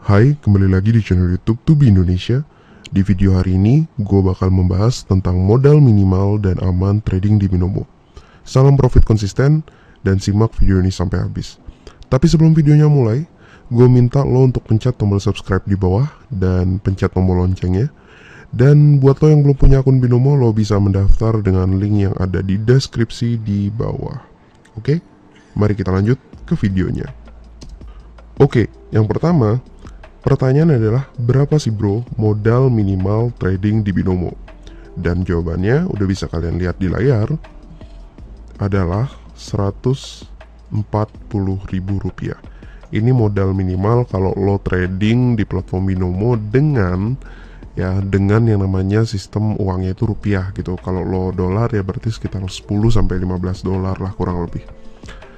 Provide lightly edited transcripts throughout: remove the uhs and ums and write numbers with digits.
Hai, kembali lagi di channel YouTube Tubi Indonesia. Di video hari ini, gue bakal membahas tentang modal minimal dan aman trading di Binomo. Salam profit konsisten, dan simak video ini sampai habis. Tapi sebelum videonya mulai, gue minta lo untuk pencet tombol subscribe di bawah, dan pencet tombol loncengnya. Dan buat lo yang belum punya akun Binomo, lo bisa mendaftar dengan link yang ada di deskripsi di bawah. Oke, mari kita lanjut ke videonya. Oke, yang pertama, pertanyaan adalah, berapa sih bro modal minimal trading di Binomo? Dan jawabannya udah bisa kalian lihat di layar, adalah Rp140.000. Ini modal minimal kalau lo trading di platform Binomo dengan yang namanya sistem uangnya itu rupiah gitu. Kalau lo dolar ya berarti sekitar 10-15 dolar lah kurang lebih.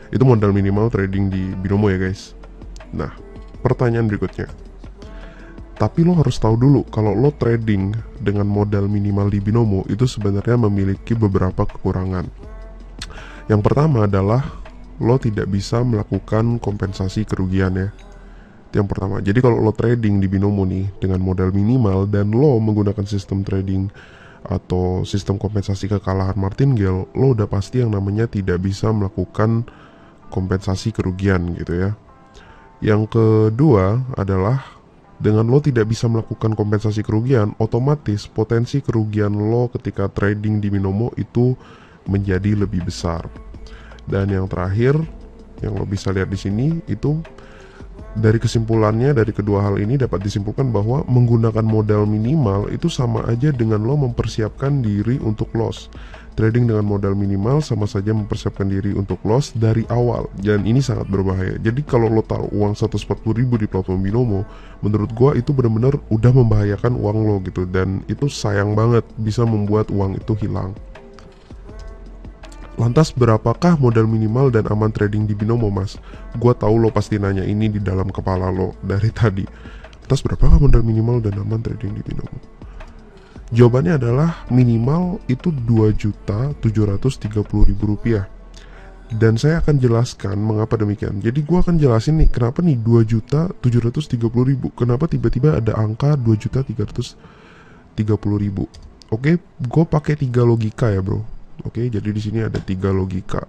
Itu modal minimal trading di Binomo ya guys. Nah, pertanyaan berikutnya, tapi lo harus tahu dulu kalau lo trading dengan modal minimal di Binomo itu sebenarnya memiliki beberapa kekurangan. Yang pertama adalah lo tidak bisa melakukan kompensasi kerugian ya. Itu yang pertama. Jadi kalau lo trading di Binomo nih dengan modal minimal dan lo menggunakan sistem trading atau sistem kompensasi kekalahan martingale, lo udah pasti yang namanya tidak bisa melakukan kompensasi kerugian gitu ya. Yang kedua adalah, dengan lo tidak bisa melakukan kompensasi kerugian, otomatis potensi kerugian lo ketika trading di Binomo itu menjadi lebih besar. Dan yang terakhir, yang lo bisa lihat di sini itu, dari kesimpulannya dari kedua hal ini dapat disimpulkan bahwa menggunakan modal minimal itu sama aja dengan lo mempersiapkan diri untuk loss. Trading dengan modal minimal sama saja mempersiapkan diri untuk loss dari awal, dan ini sangat berbahaya. Jadi kalau lo taruh uang 140.000 di platform Binomo, menurut gua itu benar-benar udah membahayakan uang lo gitu, dan itu sayang banget bisa membuat uang itu hilang. Lantas berapakah modal minimal dan aman trading di Binomo mas? Gua tahu lo pasti nanya ini di dalam kepala lo dari tadi. Lantas berapakah modal minimal dan aman trading di Binomo? Jawabannya adalah minimal itu Rp2.730.000. Dan saya akan jelaskan mengapa demikian. Jadi gue akan jelasin nih kenapa nih 2.730.000. Kenapa tiba-tiba ada angka 2.330.000. Oke, gue pakai 3 logika ya bro. Oke, jadi di sini ada 3 logika.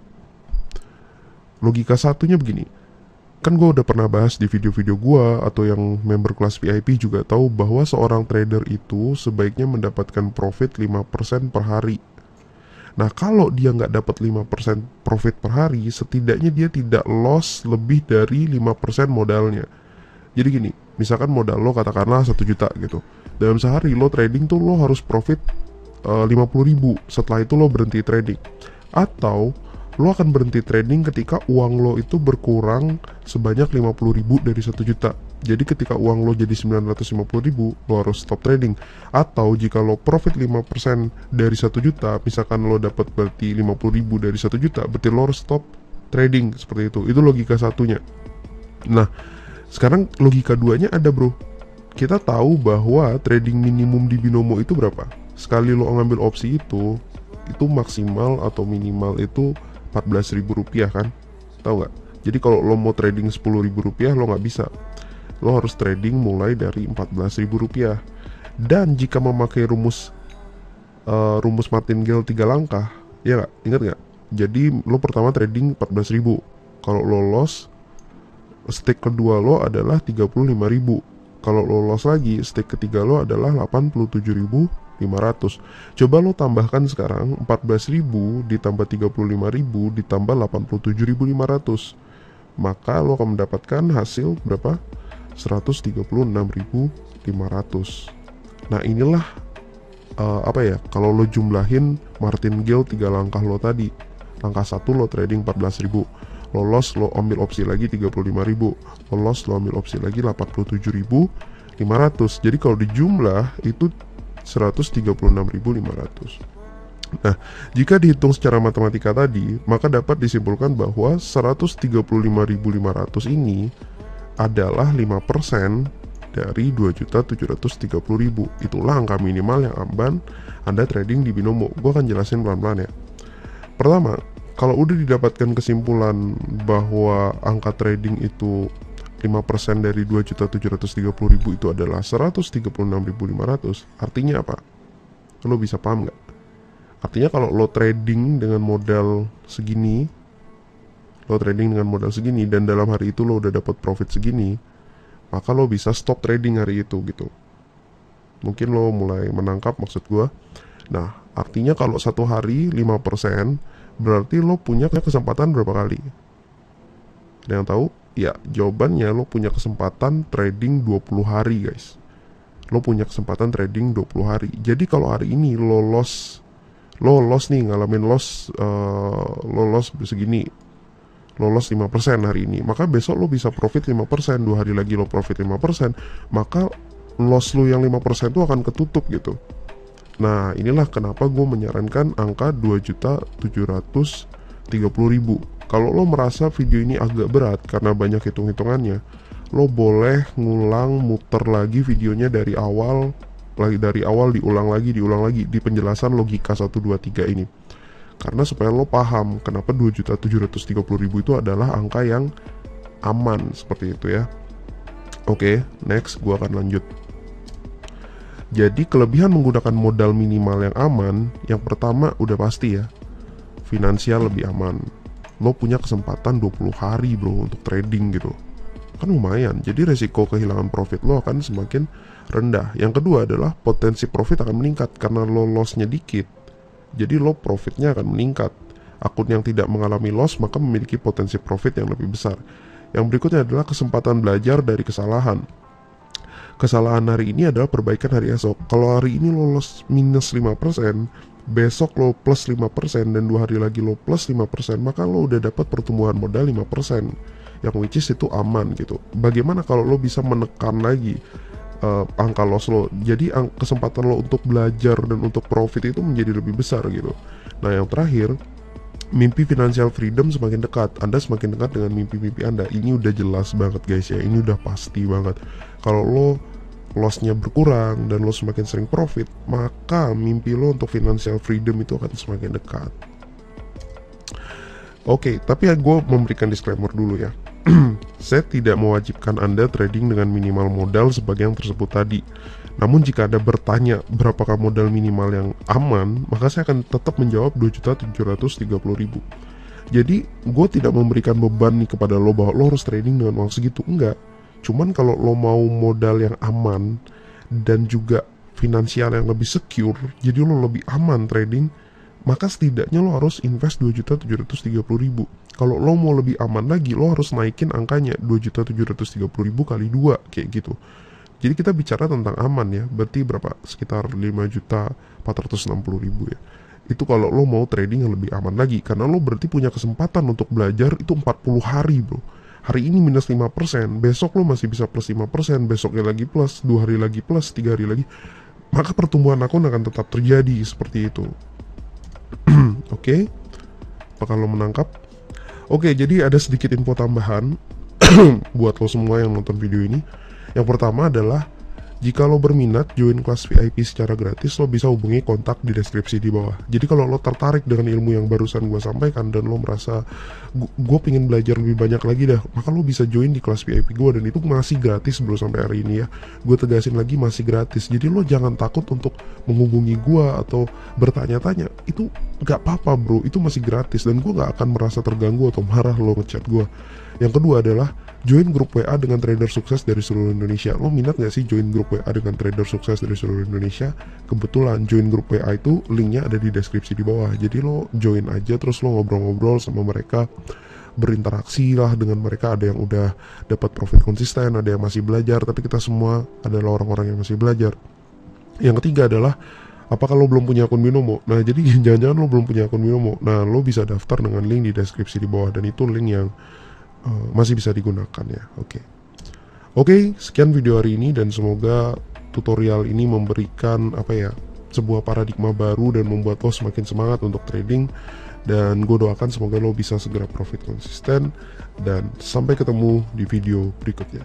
Logika satunya begini. Kan gue udah pernah bahas di video-video gue, atau yang member kelas VIP juga tahu bahwa seorang trader itu sebaiknya mendapatkan profit 5% per hari. Nah, kalau dia nggak dapat 5% profit per hari, setidaknya dia tidak loss lebih dari 5% modalnya. Jadi gini, misalkan modal lo katakanlah 1 juta gitu. Dalam sehari lo trading tuh lo harus profit 50.000. Setelah itu lo berhenti trading. Atau lo akan berhenti trading ketika uang lo itu berkurang sebanyak 50.000 dari 1 juta. Jadi ketika uang lo jadi 950.000, lo harus stop trading. Atau jika lo profit 5% dari 1 juta, misalkan lo dapat berarti 50.000 dari 1 juta, berarti lo harus stop trading, seperti itu. Itu logika satunya. Nah, sekarang logika duanya ada bro. Kita tahu bahwa trading minimum di Binomo itu berapa? Sekali lo ngambil opsi itu maksimal atau minimal itu Rp14.000 kan, tahu nggak? Jadi kalau lo mau trading Rp10.000 lo nggak bisa, lo harus trading mulai dari Rp14.000. Dan jika memakai rumus martingale 3 langkah, ya nggak, ingat nggak? Jadi lo pertama trading 14.000, kalau lo loss, stake kedua lo adalah 35.000. Kalau lo loss lagi, stake ketiga lo adalah 87.500. Coba lo tambahkan sekarang 14.000 ditambah 35.000 ditambah 87.500. Maka lo akan mendapatkan hasil berapa? 136.500. Nah, inilah kalau lo jumlahin martingale 3 langkah lo tadi. Langkah 1 lo trading 14.000. Lo loss, lo ambil opsi lagi 35.000. Lo loss, lo ambil opsi lagi 87.500. Jadi kalau dijumlah itu 136.500. Nah, jika dihitung secara matematika tadi, maka dapat disimpulkan bahwa 135.500 ini adalah 5% dari 2.730.000. Itulah angka minimal yang aman Anda trading di Binomo. Gue akan jelasin pelan-pelan ya. Pertama, kalau udah didapatkan kesimpulan bahwa angka trading itu 5% dari 2.730.000 itu adalah 136.500. Artinya apa? Lo bisa paham nggak? Artinya kalau lo trading dengan modal segini, dan dalam hari itu lo udah dapat profit segini, maka lo bisa stop trading hari itu gitu. Mungkin lo mulai menangkap maksud gua. Nah, artinya kalau satu hari 5%, berarti lo punya kesempatan berapa kali? Ada yang tahu? Ya, jawabannya lo punya kesempatan trading 20 hari guys. Lo punya kesempatan trading 20 hari. Jadi kalau hari ini lo loss nih, ngalamin loss segini, lo loss 5% hari ini, maka besok lo bisa profit 5%, 2 hari lagi lo profit 5%, maka loss lo yang 5% itu akan ketutup gitu. Nah, inilah kenapa gue menyarankan angka 2.730.000. Kalau lo merasa video ini agak berat karena banyak hitung-hitungannya, lo boleh ngulang, muter lagi videonya dari awal diulang lagi di penjelasan logika 1, 2, 3 ini. Karena supaya lo paham kenapa 2.730.000 itu adalah angka yang aman seperti itu ya. Oke, next gue akan lanjut. Jadi kelebihan menggunakan modal minimal yang aman, yang pertama udah pasti ya, finansial lebih aman. Lo punya kesempatan 20 hari bro untuk trading gitu, kan lumayan. Jadi resiko kehilangan profit lo akan semakin rendah. Yang kedua adalah potensi profit akan meningkat karena lo lossnya dikit, jadi lo profitnya akan meningkat. Akun yang tidak mengalami loss maka memiliki potensi profit yang lebih besar. Yang berikutnya adalah kesempatan belajar dari kesalahan. Kesalahan hari ini adalah perbaikan hari esok. Kalau hari ini lo loss minus 5%, besok lo plus 5%, dan 2 hari lagi lo plus 5%, maka lo udah dapat pertumbuhan modal 5%, yang which is itu aman gitu. Bagaimana kalau lo bisa menekan lagi angka loss lo? Jadi kesempatan lo untuk belajar dan untuk profit itu menjadi lebih besar gitu. Nah, yang terakhir, mimpi financial freedom semakin dekat. Anda semakin dekat dengan mimpi-mimpi Anda. Ini udah jelas banget guys ya, ini udah pasti banget. Kalau lo lossnya berkurang dan lo semakin sering profit, maka mimpi lo untuk financial freedom itu akan semakin dekat. Oke, tapi ya gue memberikan disclaimer dulu ya. Saya tidak mewajibkan Anda trading dengan minimal modal sebagai yang tersebut tadi. Namun jika Anda bertanya berapakah modal minimal yang aman, maka saya akan tetap menjawab 2.730.000. Jadi gue tidak memberikan beban nih kepada lo bahwa lo harus trading dengan uang segitu, enggak. Cuman kalau lo mau modal yang aman dan juga finansial yang lebih secure, jadi lo lebih aman trading, maka setidaknya lo harus invest 2.730.000. Kalau lo mau lebih aman lagi, lo harus naikin angkanya 2.730.000 kali 2 kayak gitu. Jadi kita bicara tentang aman ya, berarti berapa? Sekitar 5.460.000 ya. Itu kalau lo mau trading yang lebih aman lagi, karena lo berarti punya kesempatan untuk belajar itu 40 hari bro. Hari ini minus 5%, besok lo masih bisa plus 5%, besoknya lagi plus, 2 hari lagi plus, 3 hari lagi. Maka pertumbuhan akun akan tetap terjadi seperti itu. Oke, apakah lo menangkap? Oke, jadi ada sedikit info tambahan buat lo semua yang nonton video ini. Yang pertama adalah, jika lo berminat join kelas VIP secara gratis, lo bisa hubungi kontak di deskripsi di bawah. Jadi kalau lo tertarik dengan ilmu yang barusan gue sampaikan dan lo merasa gue pengen belajar lebih banyak lagi dah, maka lo bisa join di kelas VIP gue, dan itu masih gratis bro sampai hari ini ya. Gue tegasin lagi, masih gratis. Jadi lo jangan takut untuk menghubungi gue atau bertanya-tanya. Itu gak apa-apa bro, itu masih gratis, dan gue gak akan merasa terganggu atau marah lo ngechat gue. Yang kedua adalah join grup WA dengan trader sukses dari seluruh Indonesia. Lo minat gak sih join grup WA dengan trader sukses dari seluruh Indonesia? Kebetulan join grup WA itu linknya ada di deskripsi di bawah. Jadi lo join aja, terus lo ngobrol-ngobrol sama mereka, berinteraksi lah dengan mereka. Ada yang udah dapat profit konsisten, ada yang masih belajar, tapi kita semua adalah orang-orang yang masih belajar. Yang ketiga adalah, apakah lo belum punya akun Binomo? Nah, jadi jangan-jangan lo belum punya akun Binomo. Nah, lo bisa daftar dengan link di deskripsi di bawah, dan itu link yang masih bisa digunakan ya. Oke, sekian video hari ini, dan semoga tutorial ini memberikan sebuah paradigma baru dan membuat lo semakin semangat untuk trading. Dan gue doakan semoga lo bisa segera profit konsisten, dan sampai ketemu di video berikutnya.